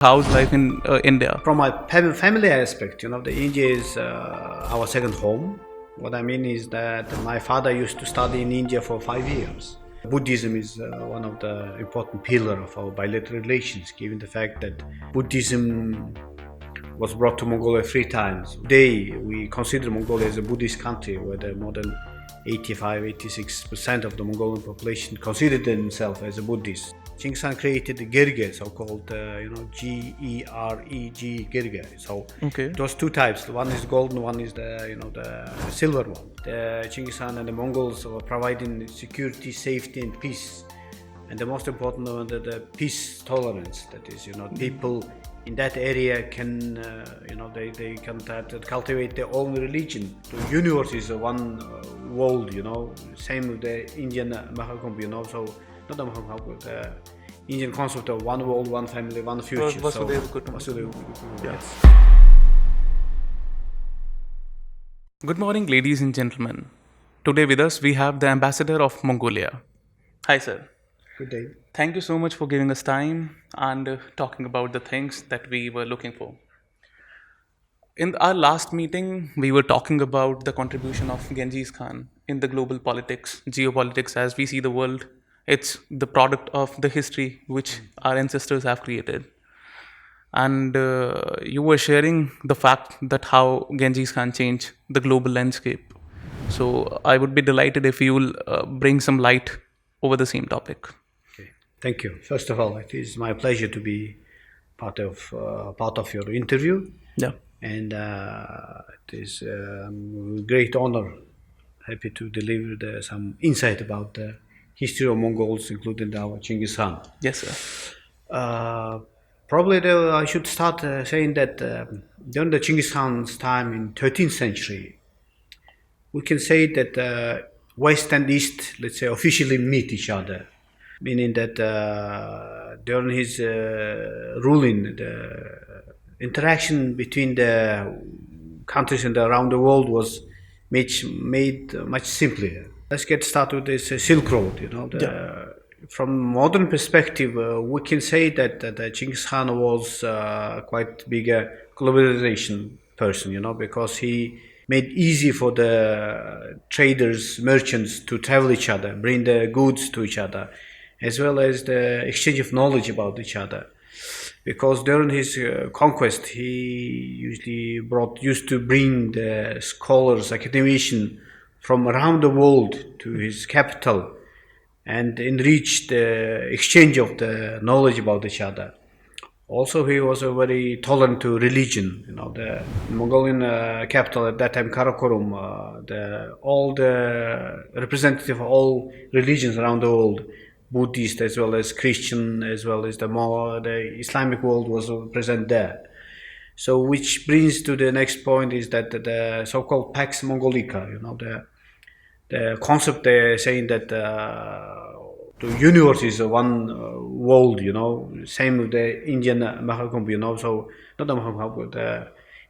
How's life in India? From a family aspect, the India is our second home. What I mean is that my father used to study in India for 5 years. Buddhism is one of the important pillars of our bilateral relations, given the fact that Buddhism was brought to Mongolia 3 times. Today, we consider Mongolia as a Buddhist country, where the more than 85-86% of the Mongolian population considered themselves as a Buddhist. Genghis Khan created the girga, so-called G-E-R-E-G girga. So those 2 types. One is golden, one is the silver one. The Genghis Khan and the Mongols were providing security, safety, and peace. And the most important one, the peace tolerance. That is, people in that area can, they can cultivate their own religion. The universe is one world, Same with the Indian Mahakumbh, So not the Mahakumbh, but the Indian concept of one world, one family, one future. Vasudeva Kutumbakam. Yes. Good morning, ladies and gentlemen. Today with us we have the Ambassador of Mongolia. Hi, sir. Good day. Thank you so much for giving us time and talking about the things that we were looking for. In our last meeting, we were talking about the contribution of Genghis Khan in the global politics, geopolitics as we see the world. It's the product of the history which our ancestors have created. And you were sharing the fact that how Genghis Khan changed the global landscape. So I would be delighted if you will bring some light over the same topic. Okay. Thank you. First of all, it is my pleasure to be part of your interview. Yeah. And it is a great honor, happy to deliver some insight about the history of Mongols, including our Genghis Khan. Yes, sir. Probably I should start saying that during the Genghis Khan's time in 13th century, we can say that West and East, let's say, officially meet each other, meaning that during his ruling, the interaction between the countries and around the world was made much simpler. Let's get started with this Silk Road. From modern perspective, we can say that Genghis Khan was quite bigger globalization person, because he made easy for the traders, merchants to travel each other, bring the goods to each other, as well as the exchange of knowledge about each other. Because during his conquest, he used to bring the scholars, academicians from around the world to his capital and enrich the exchange of the knowledge about each other. Also, he was very tolerant to religion. The Mongolian capital at that time, Karakorum, all the representative of all religions around the world, Buddhist as well as Christian, as well as the Islamic world was present there. So, which brings to the next point is that the so-called Pax Mongolica, the concept they're saying that the universe is one world, Same with the Indian Mahakumbh, So not the Mahakumbh, but the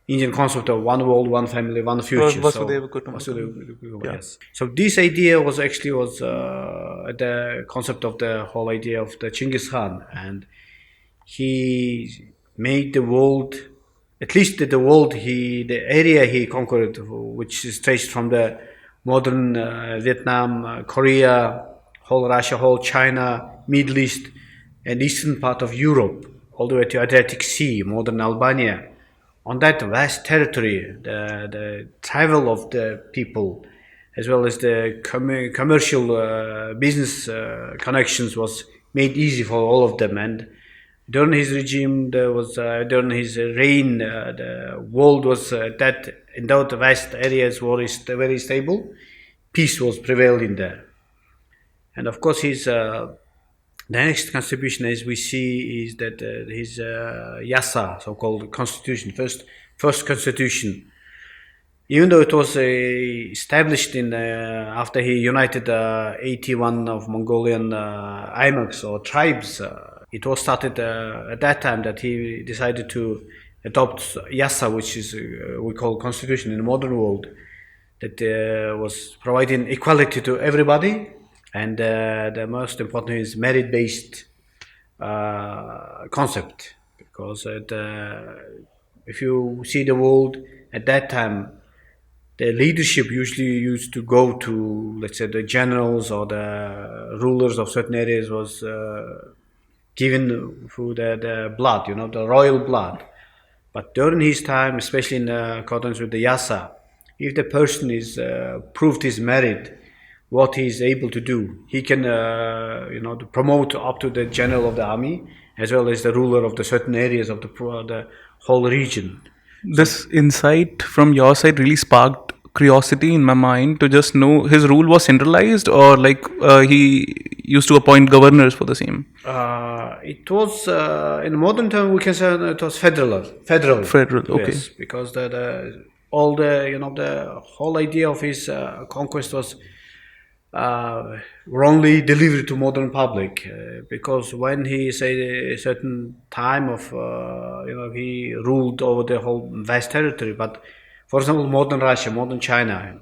Indian concept of one world, one family, one future. Vasudeva Kutumbakam. Yes. So this idea was the concept of the whole idea of the Genghis Khan, and he made the world, at least the area he conquered, which is traced from the modern Vietnam, Korea, whole Russia, whole China, Middle East, and eastern part of Europe, all the way to Adriatic Sea, modern Albania. On that vast territory, the travel of the people, as well as the commercial business connections, was made easy for all of them. And during his regime, during his reign, the world was in those vast areas was very stable. Peace was prevailing there. And of course, his the next contribution, as we see, is that his Yasa, so-called constitution, first constitution, even though it was established after he united 81 of Mongolian Imaks or tribes, it was started at that time that he decided to adopt Yasa, which is we call constitution in the modern world, that was providing equality to everybody. And the most important is merit-based concept. because if you see the world at that time, the leadership usually used to go to, let's say, the generals or the rulers of certain areas was given through the blood, the royal blood. But during his time, especially in accordance with the Yasa, if the person is proved his merit, what he is able to do, he can, to promote up to the general of the army as well as the ruler of the certain areas of the whole region. This insight from your side really sparked curiosity in my mind to just know his rule was centralized, or like he used to appoint governors for the same. It was in modern term we can say it was federal. Federal, okay. Yes, because the all the the whole idea of his conquest was wrongly delivered to modern public because when he said a certain time of he ruled over the whole vast territory, but for example modern Russia, modern China,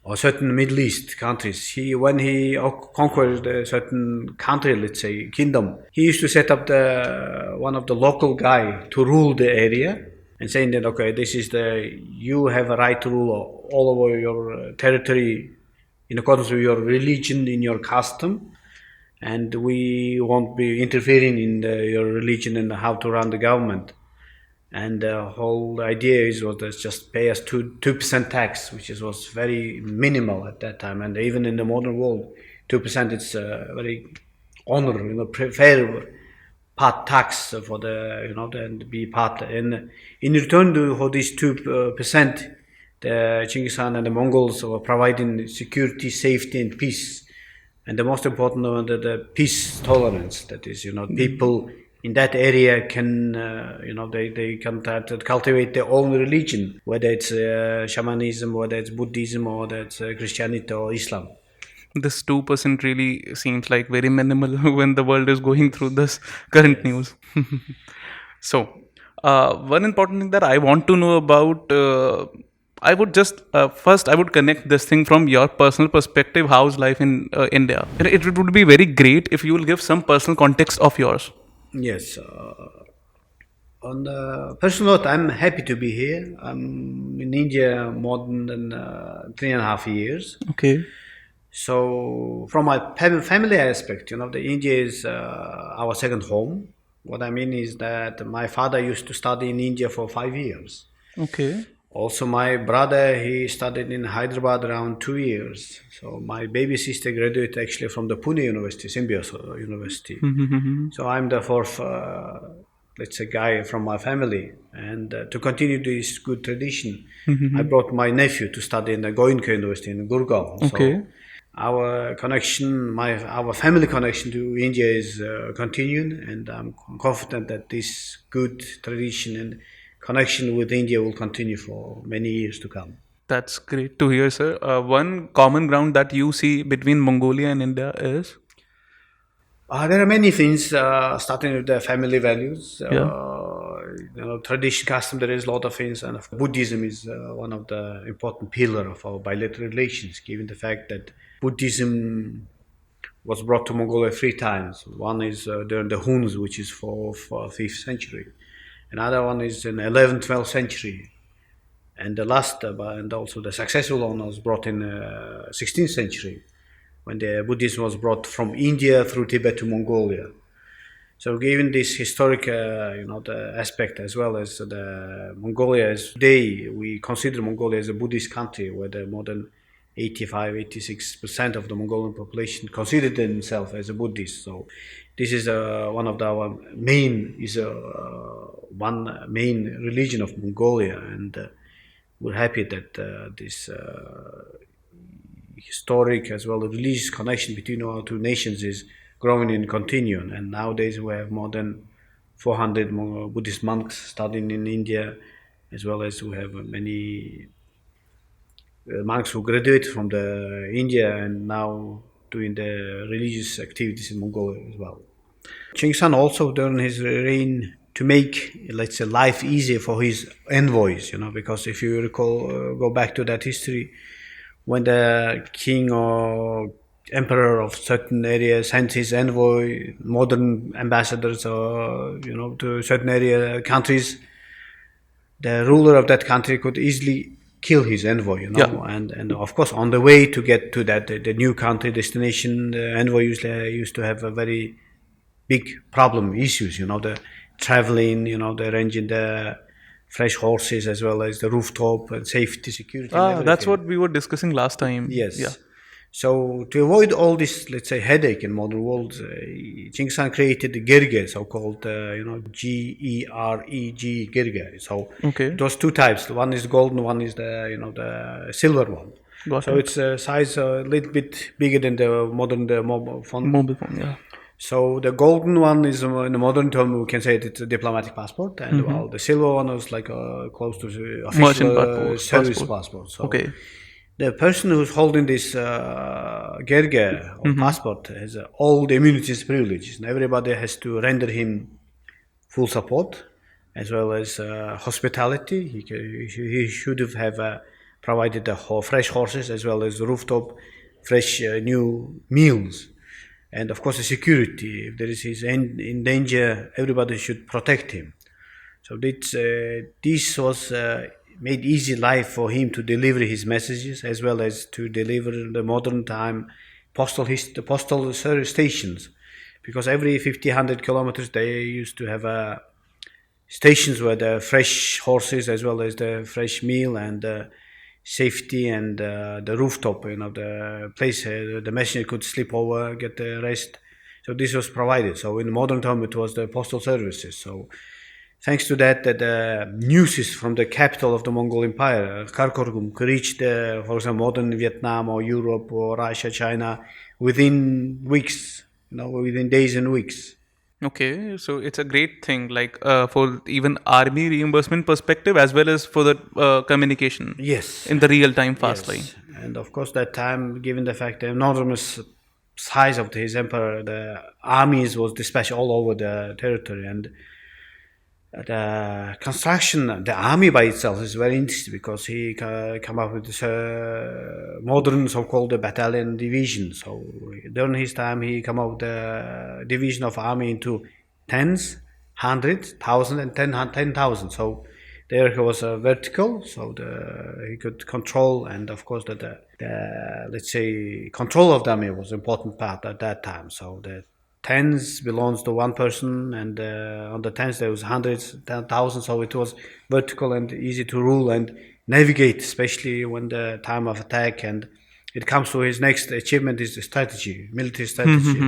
or certain Middle East countries, when he conquered a certain country, let's say kingdom, he used to set up the one of the local guy to rule the area and saying that okay, this is you have a right to rule all over your territory in accordance with your religion, in your custom, and we won't be interfering in your religion and how to run the government. And the whole idea was just pay us 2% tax, which was very minimal at that time. And even in the modern world, 2% is very honor, fair part tax for the be part. And in return for this 2%, the Genghis Khan and the Mongols were providing security, safety, and peace. And the most important one, the peace tolerance. That is, people in that area can, they can cultivate their own religion, whether it's shamanism, whether it's Buddhism, or whether it's Christianity or Islam. This 2% really seems like very minimal when the world is going through this current news. So, one important thing that I want to know about, I would just first I would connect this thing from your personal perspective. How's life in India? It would be very great if you will give some personal context of yours. Yes. On the personal note, I'm happy to be here. I'm in India more than 3.5 years. Okay. So, from my family aspect, the India is our second home. What I mean is that my father used to study in India for 5 years. Okay. Also, my brother, he studied in Hyderabad around 2 years. So, my baby sister graduated actually from the Pune University, Symbiosis University. So, I'm the fourth, let's say, guy from my family. And to continue this good tradition, I brought my nephew to study in the Goenka University in Gurgaon. Okay. So, our connection, our family connection to India is continuing, and I'm confident that this good tradition and connection with India will continue for many years to come. That's great to hear, sir. One common ground that you see between Mongolia and India is? There are many things, starting with the family values, tradition, custom. There is a lot of things, and Buddhism is one of the important pillars of our bilateral relations, given the fact that Buddhism was brought to Mongolia 3 times. One is during the Huns, which is 4th or 5th century. Another one is in 11th, 12th century. And the last, and also the successful one was brought in 16th century, when the Buddhism was brought from India through Tibet to Mongolia. So given this historic, the aspect, as well as the Mongolia, as today we consider Mongolia as a Buddhist country, where the more than 85-86% of the Mongolian population consider themselves as a Buddhist. So this is one of our main one main religion of Mongolia, and we're happy that this historic as well as religious connection between our two nations is growing and continuing. And nowadays we have more than 400 Buddhist monks studying in India, as well as we have many monks who graduated from the India and now doing the religious activities in Mongolia as well. Genghis Khan also during his reign to make, let's say, life easier for his envoys, because if you recall, go back to that history, when the king or emperor of certain areas sent his envoy, modern ambassadors, to certain area countries. The ruler of that country could easily kill his envoy, Yeah. and of course on the way to get to that the new country destination, the envoy used to have a very big problem issues, the traveling, the arranging the fresh horses as well as the rooftop and safety, security, and Ah, that's everything. what we were discussing last time. Yeah. Yes. So to avoid all this, let's say, headache in modern world, Genghis Khan created the girge, so-called, G-E-R-E-G, girge. So Okay. it was two types. One is golden, one is the silver one. Got So it. it's a size a little bit bigger than the modern mobile phone. Mobile phone. Yeah. So the golden one is, in the modern term, we can say it's a diplomatic passport, and while the silver one is like close to the official Merchant passport. service passport. So Okay. the person who's holding this gerge or passport has all the immunities, privileges, and everybody has to render him full support as well as hospitality. He should have provided the fresh horses as well as the rooftop, fresh new meals, and of course the security. If there is his in danger, everybody should protect him. So this was made easy life for him to deliver his messages as well as to deliver the modern time the postal service stations, because every 50-100 kilometers they used to have stations where the fresh horses as well as the fresh meal and safety and the rooftop, the place the messenger could sleep over, get the rest. So this was provided. So in modern time it was the postal services. So thanks to that, the news from the capital of the Mongol Empire, Karakorum, could reach for example, modern Vietnam or Europe or Russia, China, within weeks, within days and weeks. Okay, so it's a great thing, like for even army reimbursement perspective as well as for the communication Yes. in the real time fast line. Yes. And of course, that time, given the fact the enormous size of his empire, the armies was dispatched all over the territory, and the construction, the army by itself is very interesting because he come up with this modern so-called battalion division. So during his time, he come up with the division of army into tens, hundreds, thousand, and 10,000. So there he was vertical, so he could control, and of course the let's say control of the army was an important part at that time. So the tens belongs to one person, and on the tens there was hundreds, 10,000. So it was vertical and easy to rule and navigate, especially when the time of attack. And it comes to his next achievement is the strategy, military strategy.